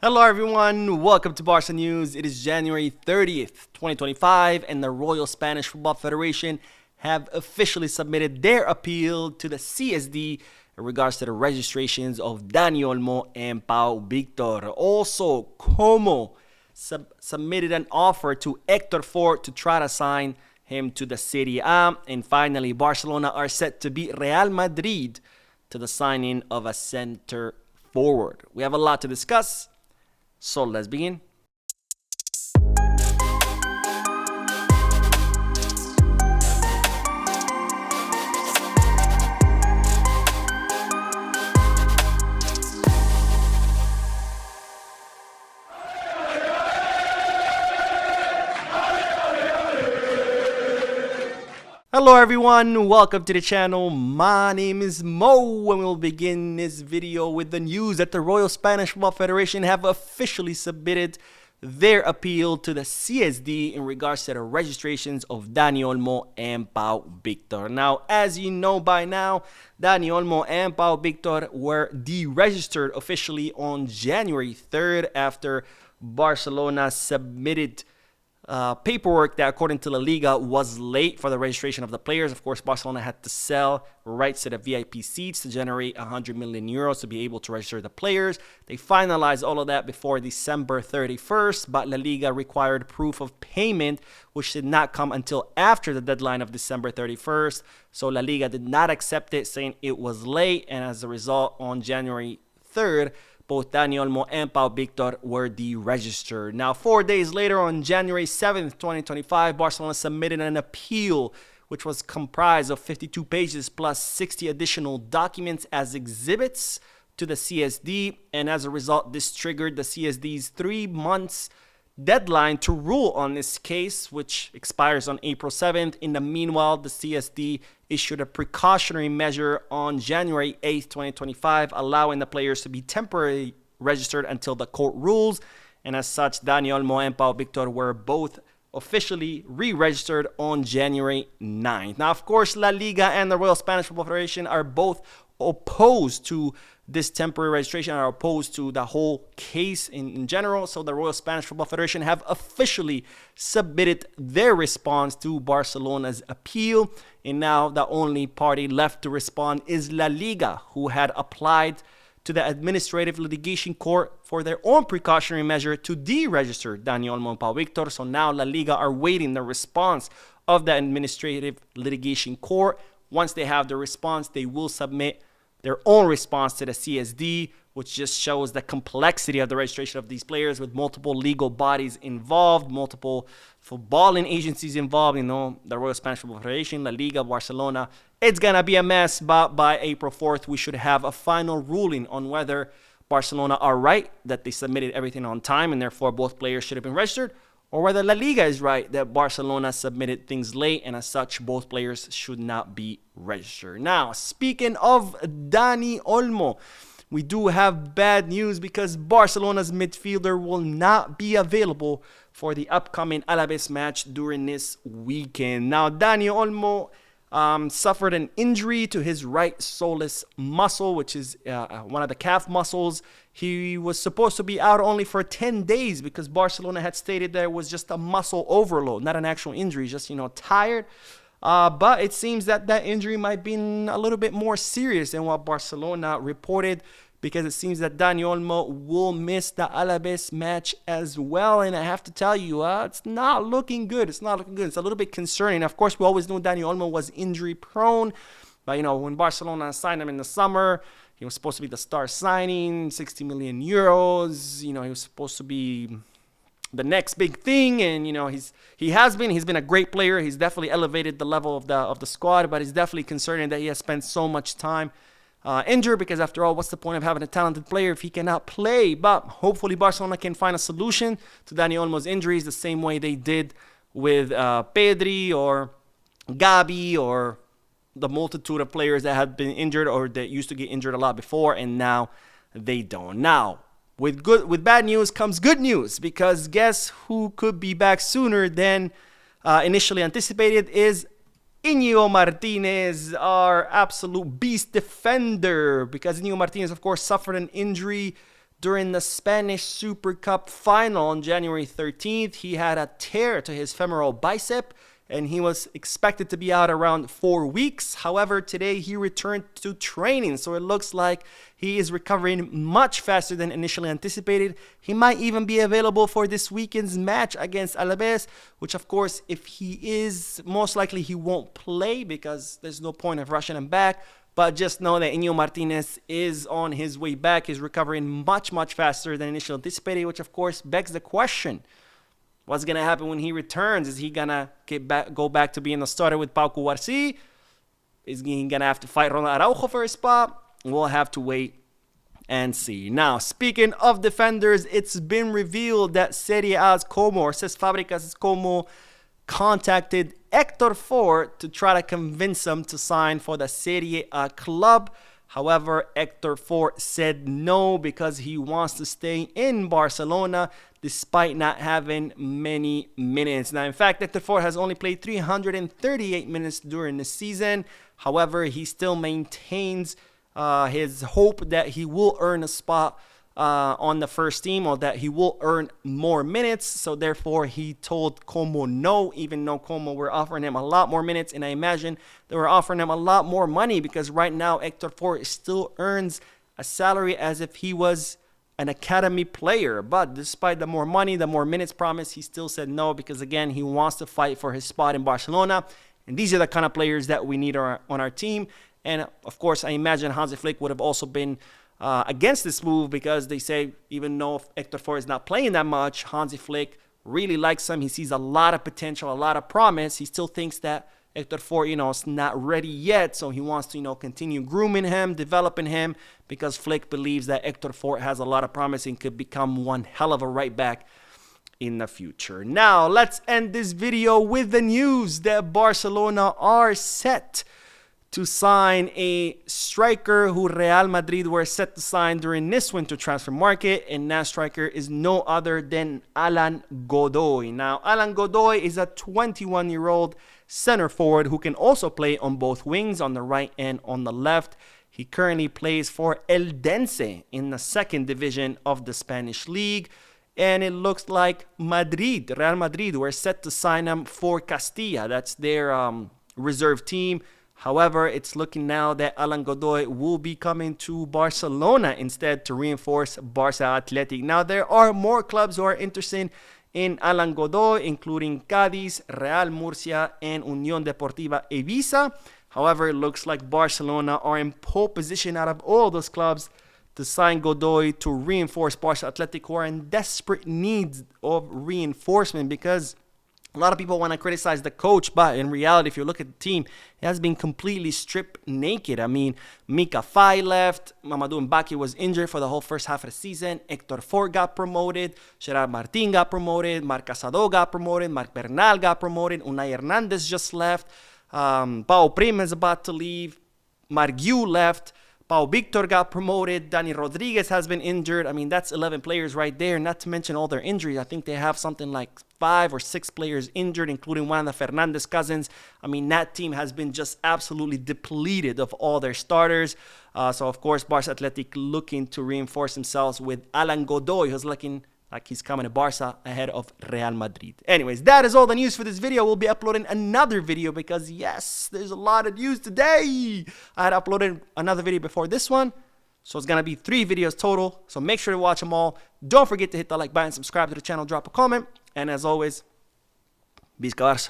Hello everyone, welcome to Barca News. It is January 30th, 2025, and the Royal Spanish Football Federation have officially submitted their appeal to the CSD in regards to the registrations of Dani Olmo and Pau Victor. Also, Como submitted an offer to Hector Fort to try to sign him to the Serie A. And finally, Barcelona are set to beat Real Madrid to the signing of a center forward. We have a lot to discuss. So let's begin. Hello everyone, welcome to the channel. My name is Mo and we'll begin this video with the news that the Royal Spanish Football Federation have officially submitted their appeal to the CSD in regards to the registrations of Dani Olmo and Pau Victor. Now, as you know by now, Dani Olmo and Pau Victor were deregistered officially on January 3rd after Barcelona submitted paperwork that, according to La Liga, was late for the registration of the players. Of course, Barcelona had to sell rights to the VIP seats to generate 100 million euros to be able to register the players. They finalized all of that before December 31st, but La Liga required proof of payment, which did not come until after the deadline of December 31st. So La Liga did not accept it, saying it was late, and as a result, on January 3rd, both Dani Olmo and Pau Victor were deregistered. Now, 4 days later, on January 7th, 2025, Barcelona submitted an appeal, which was comprised of 52 pages plus 60 additional documents as exhibits to the CSD. And as a result, this triggered the CSD's 3 months deadline to rule on this case, which expires on April 7th. In the meanwhile, the CSD issued a precautionary measure on January 8th, 2025, allowing the players to be temporarily registered until the court rules. And as such, Dani Olmo and Pau Victor were both officially re-registered on January 9th. Now, of course, La Liga and the Royal Spanish Football Federation are both opposed to this temporary registration, are opposed to the whole case in general. So the Royal Spanish Football Federation have officially submitted their response to Barcelona's appeal. And now the only party left to respond is La Liga, who had applied to the administrative litigation court for their own precautionary measure to deregister Dani Olmo and Pau Victor. So now La Liga are waiting the response of the administrative litigation court. Once they have the response, they will submit their own response to the CSD, which just shows the complexity of the registration of these players with multiple legal bodies involved, multiple footballing agencies involved, the Royal Spanish Football Federation, La Liga, Barcelona. It's going to be a mess, but by April 4th, we should have a final ruling on whether Barcelona are right, that they submitted everything on time, and therefore both players should have been registered, or whether La Liga is right, that Barcelona submitted things late, and as such, both players should not be registered. Now, speaking of Dani Olmo, we do have bad news because Barcelona's midfielder will not be available for the upcoming Alaves match during this weekend. Now, Dani Olmo suffered an injury to his right soleus muscle, which is one of the calf muscles. He was supposed to be out only for 10 days because Barcelona had stated that it was just a muscle overload, not an actual injury, just, tired. But it seems that that injury might be a little bit more serious than what Barcelona reported, because it seems that Dani Olmo will miss the Alaves match as well. And I have to tell you, it's not looking good. It's not looking good. It's a little bit concerning. Of course, we always knew Dani Olmo was injury prone. But, when Barcelona signed him in the summer, he was supposed to be the star signing, 60 million euros. He was supposed to be the next big thing. And, he's been a great player. He's definitely elevated the level of the squad, but it's definitely concerning that he has spent so much time injured, because after all, what's the point of having a talented player if he cannot play? But hopefully Barcelona can find a solution to Dani Olmo's injuries the same way they did with Pedri or Gabi or the multitude of players that had been injured or that used to get injured a lot before, and now they don't. Now, with bad news comes good news, because guess who could be back sooner than initially anticipated is Inigo Martinez, our absolute beast defender, because Inigo Martinez, of course, suffered an injury during the Spanish Super Cup final on January 13th. He had a tear to his femoral bicep, and he was expected to be out around 4 weeks. However, today he returned to training, so it looks like he is recovering much faster than initially anticipated. He might even be available for this weekend's match against Alaves, which of course, if he is, most likely he won't play because there's no point of rushing him back. But just know that Inigo Martinez is on his way back. He's recovering much, much faster than initially anticipated, which of course begs the question: what's going to happen when he returns? Is he going to go back to being the starter with Pau Cubarsí? Is he going to have to fight Ronald Araujo for his spot? We'll have to wait and see. Now, speaking of defenders, it's been revealed that Serie A's Como, or Ses Fábricas' Como, contacted Hector Fort to try to convince him to sign for the Serie A club. However, Hector Fort said no because he wants to stay in Barcelona despite not having many minutes. Now, in fact, Hector Fort has only played 338 minutes during the season. However, he still maintains his hope that he will earn a spot on the first team, or that he will earn more minutes. So therefore, he told Como no, even though Como were offering him a lot more minutes, and I imagine they were offering him a lot more money, because right now Hector Fort still earns a salary as if he was an academy player. But despite the more money, the more minutes promised, he still said no, because again, he wants to fight for his spot in Barcelona, and these are the kind of players that we need on our team. And of course, I imagine Hansi Flick would have also been against this move, because they say even though Hector Fort is not playing that much, Hansi Flick really likes him. He sees a lot of potential, a lot of promise. He still thinks that Hector Fort, is not ready yet, so he wants to, continue grooming him, developing him, because Flick believes that Hector Fort has a lot of promise and could become one hell of a right back in the future. Now, let's end this video with the news that Barcelona are set to sign a striker who Real Madrid were set to sign during this winter transfer market, and that striker is no other than Alan Godoy. Now, Alan Godoy is a 21-year-old center forward who can also play on both wings, on the right and on the left. He currently plays for Eldense in the second division of the Spanish league, and it looks like Real Madrid, were set to sign him for Castilla. That's their reserve team. However, it's looking now that Alan Godoy will be coming to Barcelona instead to reinforce Barca Athletic. Now, there are more clubs who are interested in Alan Godoy, including Cádiz, Real Murcia, and Unión Deportiva Ibiza. However, it looks like Barcelona are in pole position out of all those clubs to sign Godoy to reinforce Barca Athletic, who are in desperate need of reinforcement, because a lot of people want to criticize the coach, but in reality, if you look at the team, it has been completely stripped naked. I mean, Mika Fay left, Mamadou Mbaki was injured for the whole first half of the season, Hector Fort got promoted, Gerard Martin got promoted, Marc Casado got promoted, Marc Bernal got promoted, Unai Hernandez just left, Pau Prim is about to leave, Marguiu left, Pau Victor got promoted, Dani Rodriguez has been injured. I mean, that's 11 players right there, not to mention all their injuries. I think they have something like 5 or 6 players injured, including one of the Fernandez cousins. I mean, that team has been just absolutely depleted of all their starters. So, of course, Barca Athletic looking to reinforce themselves with Alan Godoy, who's looking like he's coming to Barca ahead of Real Madrid. Anyways, that is all the news for this video. We'll be uploading another video because, yes, there's a lot of news today. I had uploaded another video before this one, so it's going to be 3 videos total. So make sure to watch them all. Don't forget to hit the like button, subscribe to the channel, drop a comment. And as always, Visca Barça.